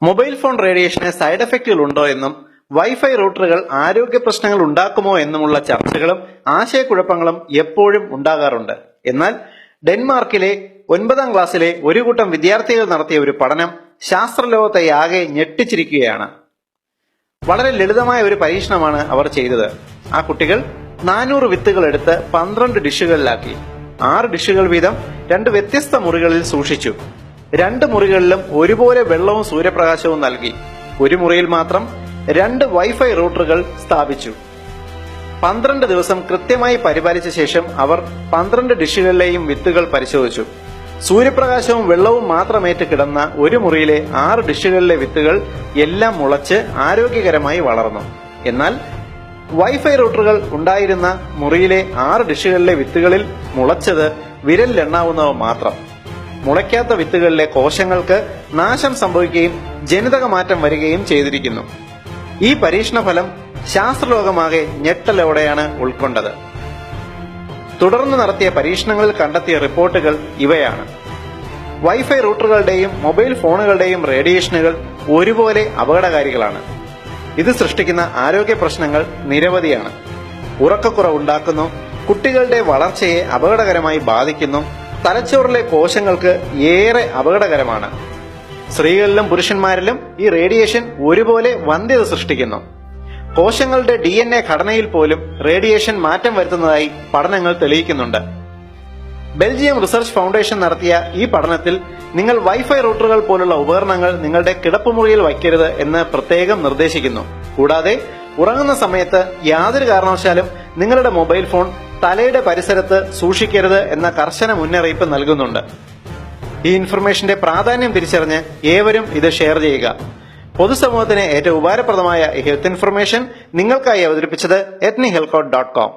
Mobile phone റേഡിയേഷന് side എഫക്റ്റുകൾ ഉണ്ടോ എന്നും wifi റൂട്ടറുകൾ ആരോഗ്യ പ്രശ്നങ്ങൾ ഉണ്ടാക്കുമോ എന്നുമുള്ള ചർച്ചകളും ആശയക്കുഴപ്പങ്ങളും എപ്പോഴും ഉണ്ടാകാറുണ്ട്. എന്നാൽ ഡെൻമാർക്കിലെ 9ാം ക്ലാസ്സിലെ ഒരു കൂട്ടം വിദ്യാർത്ഥികൾ നടത്തിയ ഒരു പഠനം ശാസ്ത്രലോകത്തെ ആകെ ഞെട്ടിച്ചിരിക്കുകയാണ്. വളരെ ലളിതമായ ഒരു പരീക്ഷണമാണ് അവർ ചെയ്തത്. ആ കുട്ടികൾ 400 വിത്തുകൾ എടുത്ത് 12 ഡിഷുകളിലാക്കി. 6 ഡിഷുകൾ വീതം 2 വ്യത്യസ്ത മുറികളിൽ സൂക്ഷിച്ചു. 2 മുറികളിലും ഒരുപോലെ വെള്ളവും സൂര്യപ്രകാശവും നൽകി. ഒരു മുറിയിൽ മാത്രം 2 വൈഫൈ റൂട്ടറുകൾ സ്ഥാപിച്ചു. 12 ദിവസം കൃത്യമായി പരിപാലിച്ച ശേഷം അവർ 12 ഡിഷുകളിലെയും വിത്തുകൾ പരിശോധിച്ചു. സൂര്യപ്രകാശവും വെള്ളവും മാത്രമേറ്റ് കിടന്ന ഒരു മുറിയിലെ 6 ഡിഷുകളിലെ വിത്തുകൾ എല്ലാം മുളച്ച് ആരോഗ്യകരമായി വളർന്നു. എന്നാൽ വൈഫൈ റൂട്ടറുകൾ ഉണ്ടായിരുന്ന മുറിയിലെ 6 ഡിഷുകളിലെ വിത്തുകളിൽ മുളച്ചത് വിരലിലെണ്ണാവുന്നവ മാത്രം. മുളയ്ക്കാത്ത വിത്തുകളിലെ കോശങ്ങൾക്ക് നാശം സംഭവിക്കുകയും ജനിതക മാറ്റം വരികയും ചെയ്തിരിക്കുന്നു. ഈ പരീക്ഷണ ഫലം ശാസ്ത്രലോകമാകെ ഞെട്ടലോടെയാണ് ഉൾക്കൊണ്ടത്. തുടർന്ന് നടത്തിയ പരീക്ഷണങ്ങളിൽ കണ്ടെത്തിയ റിപ്പോർട്ടുകൾ ഇവയാണ്. വൈഫൈ റൂട്ടറുകളുടെയും മൊബൈൽ ഫോണുകളുടെയും റേഡിയേഷനുകൾ ഒരുപോലെ അപകടകാരികളാണ്. ഇത് സൃഷ്ടിക്കുന്ന ആരോഗ്യ പ്രശ്നങ്ങൾ നിരവധിയാണ്. ഉറക്കക്കുറവുണ്ടാക്കുന്നു, കുട്ടികളുടെ വളർച്ചയെ അപകടകരമായി ബാധിക്കുന്നു, തലച്ചോറിലെ കോശങ്ങൾക്ക് ഏറെ അപകടകരമാണ്. സ്ത്രീകളിലും പുരുഷന്മാരിലും ഈ റേഡിയേഷൻ ഒരുപോലെ വന്ധ്യത സൃഷ്ടിക്കുന്നു. കോശങ്ങളുടെ DNA ഘടനയിൽ പോലും റേഡിയേഷൻ മാറ്റം വരുത്തുന്നതായി പഠനങ്ങൾ തെളിയിക്കുന്നുണ്ട്. ബെൽജിയം റിസർച്ച് ഫൗണ്ടേഷൻ നടത്തിയ ഈ പഠനത്തിൽ നിങ്ങൾ വൈഫൈ റൂട്ടറുകൾ പോലുള്ള ഉപകരണങ്ങൾ നിങ്ങളുടെ കിടപ്പുമുറിയിൽ വയ്ക്കരുത് എന്ന് പ്രത്യേകം നിർദ്ദേശിക്കുന്നു. കൂടാതെ ഉറങ്ങുന്ന സമയത്ത് യാതൊരു കാരണവശാലും നിങ്ങളുടെ മൊബൈൽ ഫോൺ തലയുടെ പരിസരത്ത് സൂക്ഷിക്കരുത് എന്ന കർശന മുന്നറിയിപ്പ് നൽകുന്നുണ്ട്. ഈ ഇൻഫർമേഷന്റെ പ്രാധാന്യം തിരിച്ചറിഞ്ഞ് ഏവരും ഇത് ഷെയർ ചെയ്യുക. പൊതുസമൂഹത്തിന് ഏറ്റവും ഉപകാരപ്രദമായ ഹെൽത്ത് ഇൻഫർമേഷൻ നിങ്ങൾക്കായി അവതരിപ്പിച്ചത് ethnihealthcode.com.